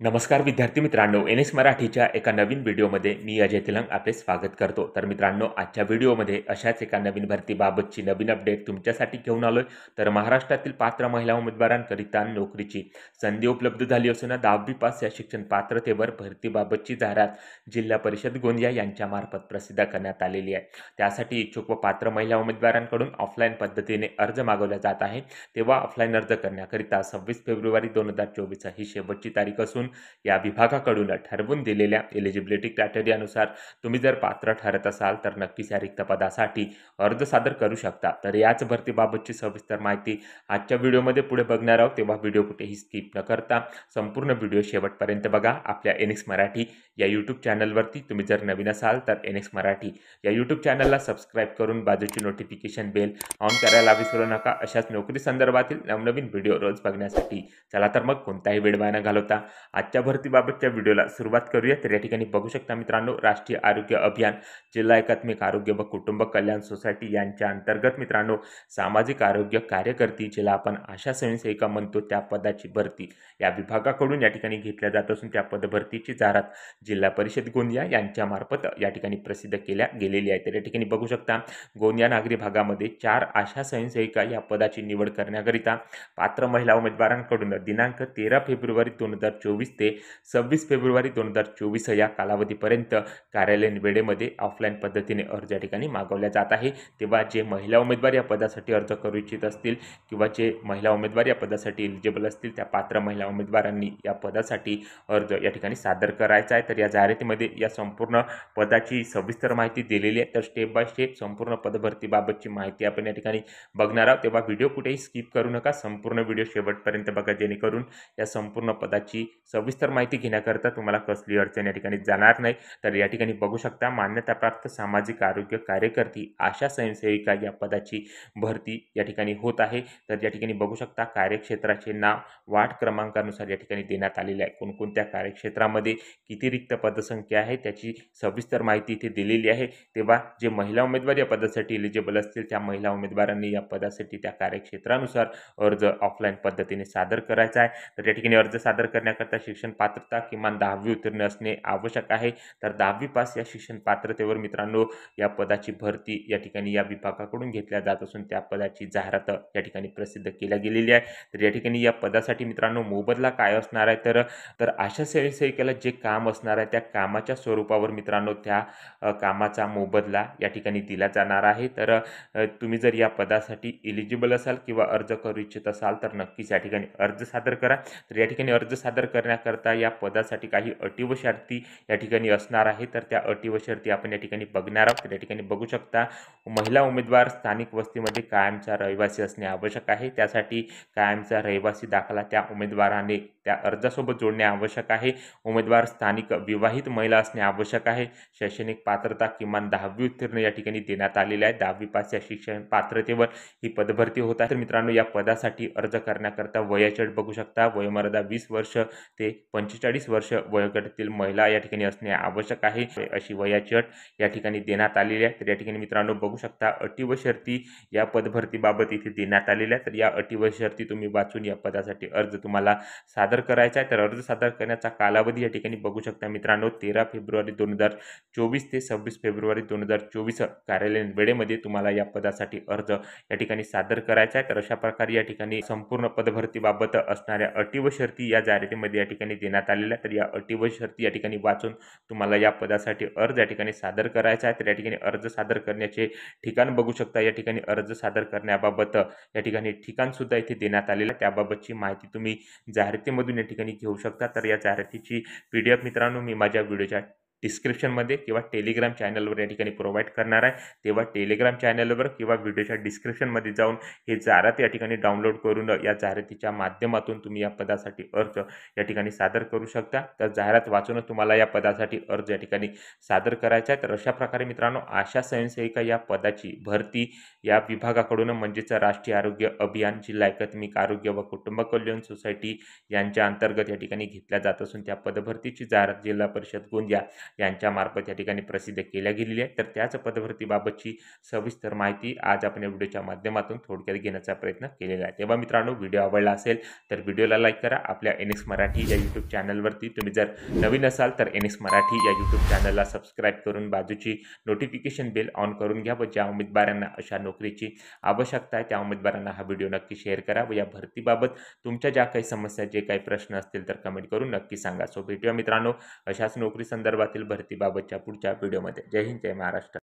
नमस्कार विद्यार्थी मित्रांनो, एन.एस. मराठीच्या एका नवीन व्हिडिओमध्ये मी अजय तेलंग आपले स्वागत करतो। तर मित्रांनो, आजच्या व्हिडिओमध्ये अशाच एका नवीन भरतीबाबतची नवीन अपडेट तुमच्यासाठी घेऊन आलोय। तर महाराष्ट्रातील पात्र महिला उमेदवारांकरिता नोकरीची संधी उपलब्ध झाली असून 10वी पास या शिक्षण पात्रतेवर भरतीबाबतची जाहिरात जिल्हा परिषद गोंदिया यांच्यामार्फत प्रसिद्ध करण्यात आलेली आहे। त्यासाठी इच्छुक व पात्र महिला उमेदवारांकडून ऑफलाईन पद्धतीने अर्ज मागवला जात आहे। तेव्हा ऑफलाईन अर्ज करण्याकरिता 26 फेब्रुवारी 2024 ही शेवटची तारीख असून या विभागाकडून ठरवून दिलेल्या एलिजिबिलिटी क्रायटेरियानुसार तुम्ही जर पात्र ठरत असाल तर नक्कीच या रिक्त पदासाठी अर्ज सादर करू शकता। तर याच भरतीबाबतची सविस्तर माहिती आजच्या व्हिडिओमध्ये पुढे बघणार आहोत, तेव्हा व्हिडिओ कुठेही स्किप न करता संपूर्ण व्हिडिओ शेवटपर्यंत बघा। आपल्या एन.एक्स. मराठी या यूट्यूब चॅनलवरती तुम्ही जर नवीन असाल तर एन.एक्स. मराठी या यूट्यूब चॅनलला सबस्क्राईब करून बाजूची नोटिफिकेशन बेल ऑन करायला विसरू नका, अशाच नोकरी संदर्भातील नवनवीन व्हिडिओ रोज बघण्यासाठी। चला तर मग कोणताही वेळ वाया न घालवता आजच्या भरतीबाबतच्या व्हिडिओला सुरुवात करूया। तर या ठिकाणी बघू शकता मित्रांनो, राष्ट्रीय आरोग्य अभियान जिल्हा एकात्मिक आरोग्य व कुटुंब कल्याण सोसायटी यांच्या अंतर्गत मित्रांनो सामाजिक आरोग्य कार्यकर्ती, जिला आपण आशा स्वयंसेविका म्हणतो, त्या पदाची भरती या विभागाकडून या ठिकाणी घेतल्या जात असून त्या पदभरतीची जाहिरात जिल्हा परिषद गोंदिया यांच्यामार्फत या ठिकाणी प्रसिद्ध केल्या गेलेली आहे। तर या ठिकाणी बघू शकता, गोंदिया नागरी भागामध्ये 4 आशा स्वयंसेविका या पदाची निवड करण्याकरिता पात्र महिला उमेदवारांकडून दिनांक 13 फेब्रुवारी 2024 ते 26 फेब्रुवारी 2024 या कालावधीपर्यंत कार्यालयीन वेळेमध्ये ऑफलाईन पद्धतीने अर्ज या ठिकाणी मागवल्या जात आहे। तेव्हा जे महिला उमेदवार या पदासाठी अर्ज करू इच्छित असतील किंवा जे महिला उमेदवार या पदासाठी एलिजिबल असतील, त्या पात्र महिला उमेदवारांनी या पदासाठी अर्ज या ठिकाणी सादर करायचा आहे। तर या जाहिरातीमध्ये या संपूर्ण पदाची सविस्तर माहिती दिलेली आहे। तर स्टेप बाय स्टेप संपूर्ण पदभरतीबाबतची माहिती आपण या ठिकाणी बघणार आहोत, तेव्हा व्हिडिओ कुठेही स्किप करू नका, संपूर्ण व्हिडिओ शेवटपर्यंत बघा, जेणेकरून या संपूर्ण पदाची सविस्तर माहिती घेण्याकरता तुम्हाला कसली अडचण या ठिकाणी जाणार नाही। तर या ठिकाणी बघू शकता, मान्यताप्राप्त सामाजिक आरोग्य कार्यकर्ती आशा स्वयंसेविका या पदाची भरती या ठिकाणी होत आहे। तर या ठिकाणी बघू शकता, कार्यक्षेत्राचे नाव वार्ड क्रमांकानुसार या ठिकाणी देण्यात आलेले आहे। कोणकोणत्या कार्यक्षेत्रामध्ये किती रिक्त पदसंख्या आहे त्याची सविस्तर माहिती इथे दिलेली आहे। तेव्हा जे महिला उमेदवार या पदासाठी एलिजिबल असतील, त्या महिला उमेदवारांनी या पदासाठी त्या कार्यक्षेत्रानुसार अर्ज ऑफलाईन पद्धतीने सादर करायचा आहे। तर या ठिकाणी अर्ज सादर करण्याकरता शिक्षण पात्रता किमान 10वी उत्तीर्ण असणे आवश्यक आहे। तर 10वी पास या शिक्षण पात्रतेवर मित्रांनो या पदाची भरती या ठिकाणी या विभागाकडून घेतल्या जात असून त्या पदाची जाहिरात या ठिकाणी प्रसिद्ध केल्या गेलेली आहे। तर या ठिकाणी या पदासाठी मित्रांनो मोबदला काय असणार आहे, तर आशा स्वयंसेविकेला जे काम असणार आहे त्या कामाच्या स्वरूपावर मित्रांनो त्या कामाचा मोबदला या ठिकाणी दिला जाणार आहे। तर तुम्ही जर या पदासाठी एलिजिबल असाल किंवा अर्ज करू इच्छित असाल तर नक्कीच या ठिकाणी अर्ज सादर करा। तर या ठिकाणी अर्ज सादर करण्याकरता या पदासाठी काही अटी व शर्ती या ठिकाणी असणार आहे। तर त्या अटी व शर्ती आपण या ठिकाणी बघणार आहोत। तर या ठिकाणी बघू शकता, महिला उमेदवार स्थानिक वस्तीमध्ये कायमचा रहिवासी असणे आवश्यक आहे। त्यासाठी कायमचा रहिवासी दाखला त्या उमेदवाराने त्या अर्जासोबत जोडणे आवश्यक आहे। उमेदवार स्थानिक विवाहित महिला असणे आवश्यक आहे। शैक्षणिक पात्रता किमान 10वी उत्तीर्ण या ठिकाणी देण्यात आलेली आहे। 10वी पास या शिक्षण पात्रतेवर ही पदभरती होत आहे। तर मित्रांनो, या पदासाठी अर्ज करण्याकरता वयाची अट बघू शकता, वयोमर्यादा 20 वर्ष ते 45 वर्ष वयोगटातील महिला या ठिकाणी असणे आवश्यक आहे, अशी वयाची अट या ठिकाणी देण्यात आलेली आहे। तर या ठिकाणी मित्रांनो बघू शकता, अटी व शर्ती या पदभरतीबाबत इथे देण्यात आलेल्या आहेत। तर या अटी व शर्ती तुम्ही वाचून या पदासाठी अर्ज तुम्हाला सादर करायचा आहे। तर अर्ज सादर करण्याचा कालावधी या ठिकाणी बघू शकता मित्रांनो, 13 फेब्रुवारी 2024 ते 26 फेब्रुवारी 2024 कार्यालयीन वेळेमध्ये तुम्हाला या पदासाठी अर्ज या ठिकाणी सादर करायचा आहे। तर अशा प्रकारे या ठिकाणी संपूर्ण पदभरतीबाबत असणाऱ्या अटी व शर्ती या जाहिरातीमध्ये या ठिकाणी देण्यात आलेल्या आहेत। तर या अटी व शर्ती या ठिकाणी वाचून तुम्हाला या पदासाठी अर्ज या ठिकाणी सादर करायचा आहे। तर या ठिकाणी अर्ज सादर करण्याचे ठिकाण बघू शकता, या ठिकाणी अर्ज सादर करण्याबाबत या ठिकाणी ठिकाण सुद्धा इथे देण्यात आलेलं आहे। त्याबाबतची माहिती तुम्ही जाहिरातीमधून या ठिकाणी घेऊ शकता। तर या जाहिरातीची PDF मित्रांनो मी माझ्या व्हिडिओच्या डिस्क्रिप्शनमध्ये किंवा टेलिग्राम चॅनलवर या ठिकाणी प्रोव्हाइड करणार आहे। तेव्हा टेलिग्राम चॅनलवर किंवा व्हिडिओच्या डिस्क्रिप्शनमध्ये जाऊन हे जाहिरात या ठिकाणी डाउनलोड करून या जाहिरातीच्या माध्यमातून तुम्ही या पदासाठी अर्ज या ठिकाणी सादर करू शकता। तर जाहिरात वाचूनच तुम्हाला या पदासाठी अर्ज या ठिकाणी सादर करायचा आहे। तर अशा प्रकारे मित्रांनो, आशा स्वयंसेविका या पदाची भरती या विभागाकडून म्हणजेच राष्ट्रीय आरोग्य अभियान जिल्हा एकात्मिक आरोग्य व कुटुंब कल्याण सोसायटी यांच्या अंतर्गत या ठिकाणी घेतल्या जात असून त्या पदभरतीची जाहिरात जिल्हा परिषद गोंदिया यांच्यामार्फत या ठिकाणी प्रसिद्ध केल्या गेलेली आहे। तर त्याच पदभरतीबाबतची सविस्तर माहिती आज आपण या व्हिडिओच्या माध्यमातून थोडक्यात घेण्याचा प्रयत्न केलेला आहे। तेव्हा मित्रांनो, व्हिडिओ आवडला असेल तर व्हिडिओला लाईक करा। आपल्या NX मराठी या यूट्यूब चॅनलवरती तुम्ही जर नवीन असाल तर NX मराठी या यूट्यूब चॅनलला सबस्क्राईब करून बाजूची नोटिफिकेशन बेल ऑन करून घ्या व ज्या उमेदवारांना अशा नोकरीची आवश्यकता आहे त्या उमेदवारांना हा व्हिडिओ नक्की शेअर करा व या भरतीबाबत तुमच्या ज्या काही समस्या, जे काही प्रश्न असतील तर कमेंट करून नक्की सांगा। सो भेटूया मित्रांनो अशाच नोकरी संदर्भातील भरतीबाबतच्या पुढच्या व्हिडिओमध्ये। जय हिंद, जय महाराष्ट्र।